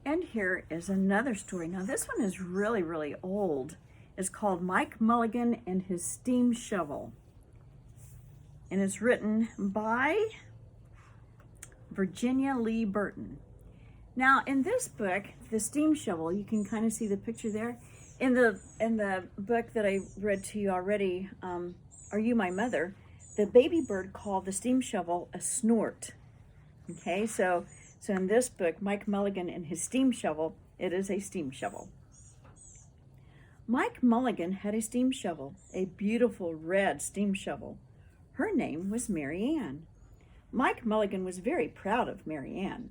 And here is another story. Now this one is really, really old. It's called Mike Mulligan and His Steam Shovel. And it's written by Virginia Lee Burton. Now in this book, the steam shovel, you can kind of see the picture there. In the book that I read to you already, Are You My Mother? The baby bird called the steam shovel a snort. Okay, so in this book, Mike Mulligan and His Steam Shovel, it is a steam shovel. Mike Mulligan had a steam shovel, a beautiful red steam shovel. Her name was Mary Ann. Mike Mulligan was very proud of Mary Ann.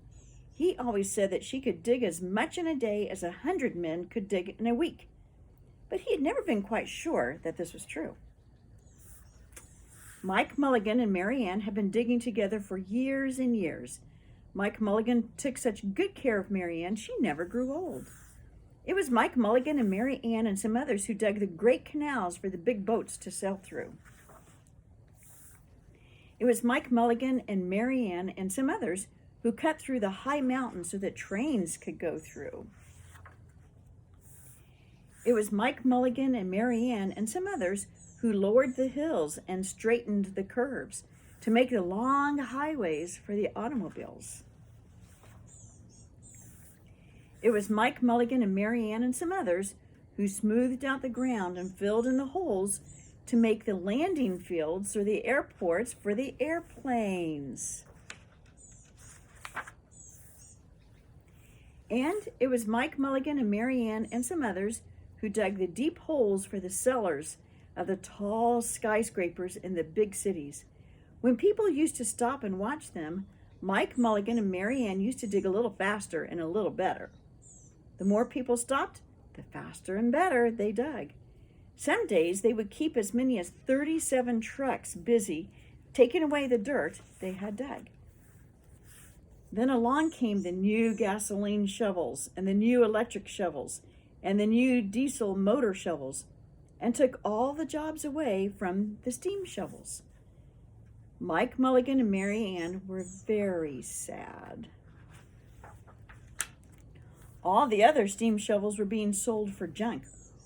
He always said that she could dig as much in a day as 100 men could dig in a week. But he had never been quite sure that this was true. Mike Mulligan and Mary Ann had been digging together for years and years. Mike Mulligan took such good care of Mary Ann, she never grew old. It was Mike Mulligan and Mary Ann and some others who dug the great canals for the big boats to sail through. It was Mike Mulligan and Mary Ann and some others who cut through the high mountains so that trains could go through. It was Mike Mulligan and Mary Ann and some others who lowered the hills and straightened the curves to make the long highways for the automobiles. It was Mike Mulligan and Mary Ann and some others who smoothed out the ground and filled in the holes to make the landing fields or the airports for the airplanes. And it was Mike Mulligan and Mary Ann and some others who dug the deep holes for the cellars of the tall skyscrapers in the big cities. When people used to stop and watch them, Mike Mulligan and Mary Ann used to dig a little faster and a little better. The more people stopped, the faster and better they dug. Some days they would keep as many as 37 trucks busy taking away the dirt they had dug. Then along came the new gasoline shovels and the new electric shovels and the new diesel motor shovels and took all the jobs away from the steam shovels. Mike Mulligan and Mary Ann were very sad. All the other steam shovels were being sold for junk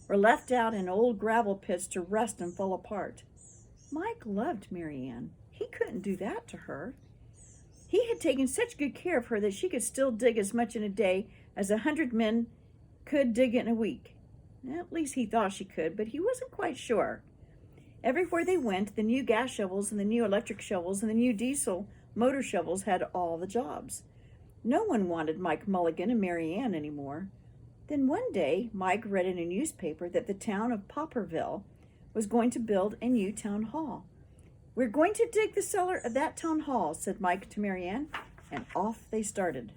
or left out in old gravel pits to rust and fall apart. Mike loved Mary Ann. He couldn't do that to her. He had taken such good care of her that she could still dig as much in a day as 100 men could dig in a week. At least he thought she could, but he wasn't quite sure. Everywhere they went, the new gas shovels and the new electric shovels and the new diesel motor shovels had all the jobs. No one wanted Mike Mulligan and Mary Ann anymore. Then one day, Mike read in a newspaper that the town of Popperville was going to build a new town hall. "We're going to dig the cellar of that town hall," said Mike to Mary Ann, and off they started.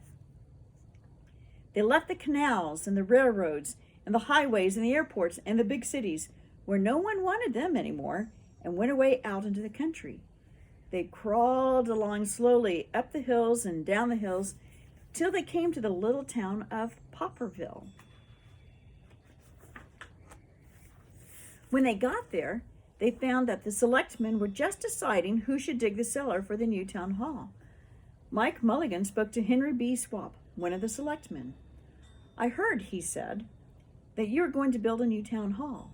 They left the canals and the railroads and the highways and the airports and the big cities where no one wanted them anymore and went away out into the country. They crawled along slowly up the hills and down the hills till they came to the little town of Popperville. When they got there, they found that the selectmen were just deciding who should dig the cellar for the new town hall. Mike Mulligan spoke to Henry B. Swap, one of the selectmen. "I heard," he said, "that you're going to build a new town hall.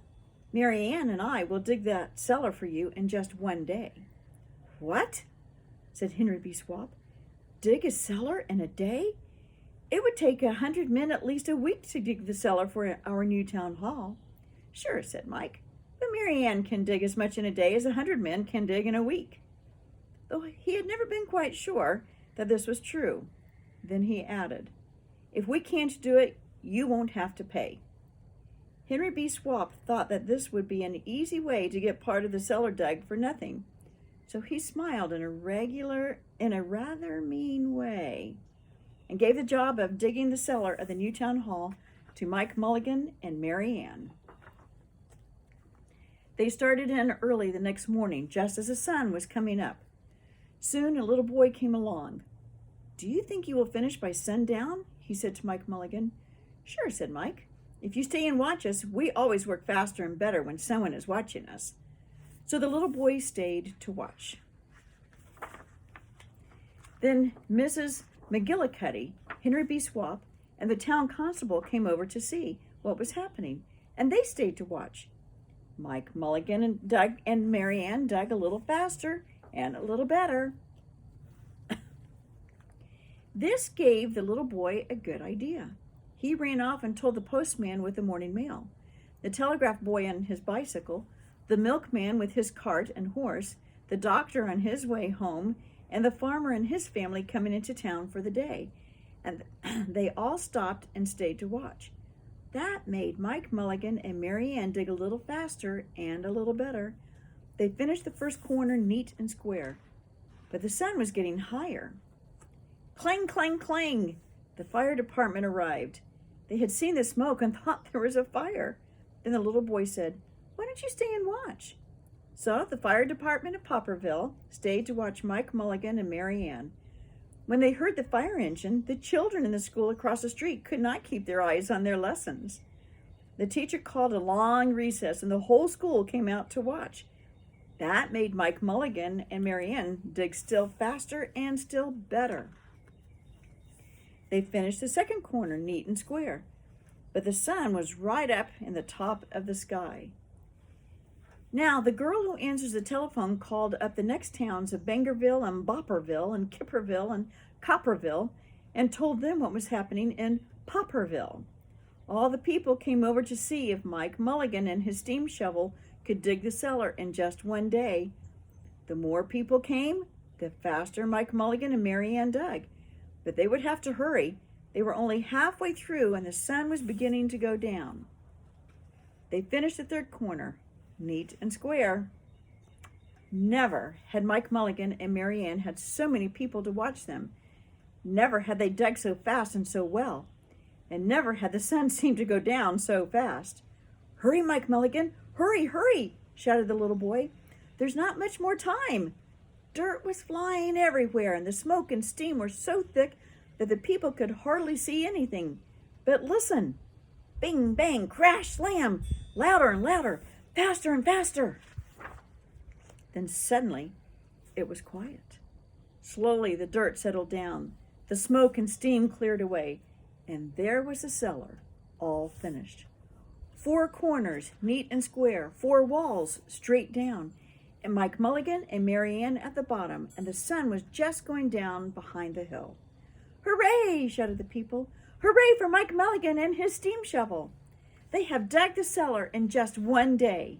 Mary Ann and I will dig that cellar for you in just one day." "What?" said Henry B. Swap. "Dig a cellar in a day? It would take 100 men at least a week to dig the cellar for our new town hall." "Sure," said Mike, "but Mary Ann can dig as much in a day as 100 men can dig in a week." Though he had never been quite sure that this was true. Then he added, "If we can't do it, you won't have to pay." Henry B. Swap thought that this would be an easy way to get part of the cellar dug for nothing, so he smiled in a rather mean way and gave the job of digging the cellar of the new town hall to Mike Mulligan and Mary Ann. They started in early the next morning, just as the sun was coming up. Soon a little boy came along. "Do you think you will finish by sundown?" he said to Mike Mulligan. "Sure," said Mike. "If you stay and watch us, we always work faster and better when someone is watching us." So the little boy stayed to watch. Then Mrs. McGillicuddy, Henry B. Swap, and the town constable came over to see what was happening, and they stayed to watch. Mike Mulligan and Mary Ann dug a little faster and a little better. This gave the little boy a good idea. He ran off and told the postman with the morning mail, the telegraph boy on his bicycle, the milkman with his cart and horse, the doctor on his way home, and the farmer and his family coming into town for the day. And they all stopped and stayed to watch. That made Mike Mulligan and Mary Ann dig a little faster and a little better. They finished the first corner neat and square, but the sun was getting higher. Clang, clang, clang! The fire department arrived. They had seen the smoke and thought there was a fire. Then the little boy said, "Why don't you stay and watch?" So the fire department of Popperville stayed to watch Mike Mulligan and Mary Ann. When they heard the fire engine, the children in the school across the street could not keep their eyes on their lessons. The teacher called a long recess, and the whole school came out to watch. That made Mike Mulligan and Mary Ann dig still faster and still better. They finished the second corner neat and square, but the sun was right up in the top of the sky. Now, the girl who answers the telephone called up the next towns of Bangerville and Bopperville and Kipperville and Copperville and told them what was happening in Popperville. All the people came over to see if Mike Mulligan and his steam shovel could dig the cellar in just one day. The more people came, the faster Mike Mulligan and Mary Ann dug. But they would have to hurry. They were only halfway through and the sun was beginning to go down. They finished the third corner, neat and square. Never had Mike Mulligan and Mary Ann had so many people to watch them. Never had they dug so fast and so well. And never had the sun seemed to go down so fast. "Hurry, Mike Mulligan! Hurry, hurry!" shouted the little boy. "There's not much more time." Dirt was flying everywhere, and the smoke and steam were so thick that the people could hardly see anything. But listen! Bing, bang, crash, slam! Louder and louder! Faster and faster! Then suddenly, it was quiet. Slowly the dirt settled down. The smoke and steam cleared away, and there was the cellar, all finished. 4 corners, neat and square, 4 walls, straight down, and Mike Mulligan and Mary Ann at the bottom, and the sun was just going down behind the hill. "Hooray!" shouted the people. "Hooray for Mike Mulligan and his steam shovel! They have dug the cellar in just one day."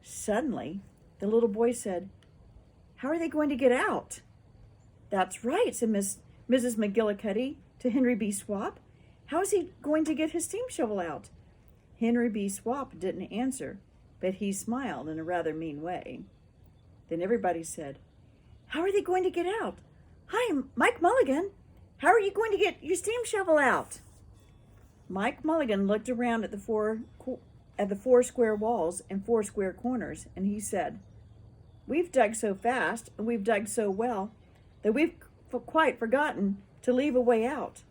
Suddenly, the little boy said, "How are they going to get out?" "That's right," said Mrs. McGillicuddy to Henry B. Swap. "How is he going to get his steam shovel out?" Henry B. Swap didn't answer, but he smiled in a rather mean way. Then everybody said, "How are they going to get out? Hi, Mike Mulligan. How are you going to get your steam shovel out?" Mike Mulligan looked around at the four square walls and 4 square corners, and he said, "We've dug so fast and we've dug so well that we've quite forgotten to leave a way out."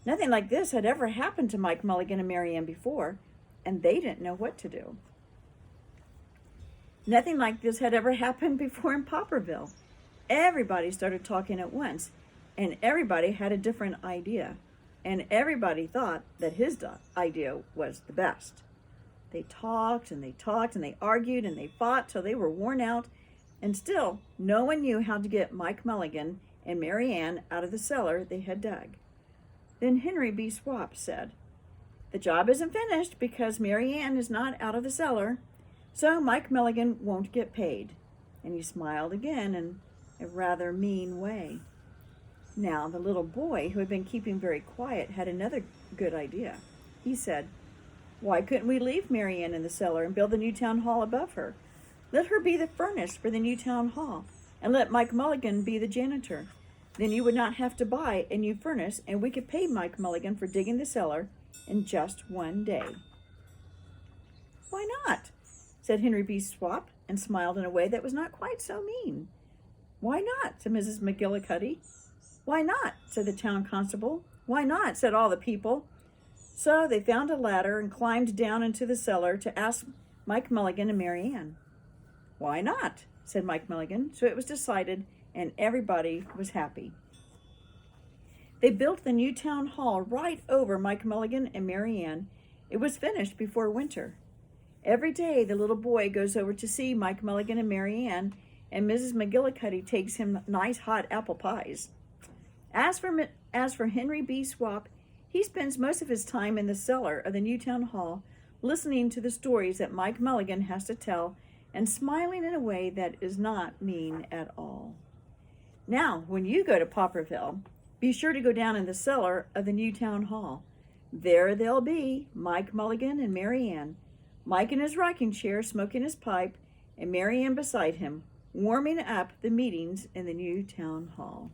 Nothing like this had ever happened to Mike Mulligan and Mary Ann before, and they didn't know what to do. Nothing like this had ever happened before in Popperville. Everybody started talking at once, and everybody had a different idea, and everybody thought that his idea was the best. They talked and they talked and they argued and they fought till they were worn out, and still no one knew how to get Mike Mulligan and Mary Ann out of the cellar they had dug. Then Henry B. Swap said, "The job isn't finished because Mary Ann is not out of the cellar, so Mike Mulligan won't get paid." And he smiled again in a rather mean way. Now the little boy, who had been keeping very quiet, had another good idea. He said, "Why couldn't we leave Mary Ann in the cellar and build the new town hall above her? Let her be the furnace for the new town hall, and let Mike Mulligan be the janitor. Then you would not have to buy a new furnace, and we could pay Mike Mulligan for digging the cellar in just one day." "Why not?" said Henry B. Swap, and smiled in a way that was not quite so mean. "Why not?" said Mrs. McGillicuddy. "Why not?" said the town constable. "Why not?" said all the people. So they found a ladder and climbed down into the cellar to ask Mike Mulligan and Mary Ann. "Why not?" said Mike Mulligan. So it was decided, and everybody was happy. They built the new town hall right over Mike Mulligan and Mary Ann. It was finished before winter. Every day the little boy goes over to see Mike Mulligan and Mary Ann, and Mrs. McGillicuddy takes him nice hot apple pies. As for Henry B. Swap, he spends most of his time in the cellar of the new town hall, listening to the stories that Mike Mulligan has to tell and smiling in a way that is not mean at all. Now, when you go to Popperville, be sure to go down in the cellar of the new town hall. There they'll be, Mike Mulligan and Mary Ann, Mike in his rocking chair smoking his pipe, and Mary Ann beside him, warming up the meetings in the new town hall.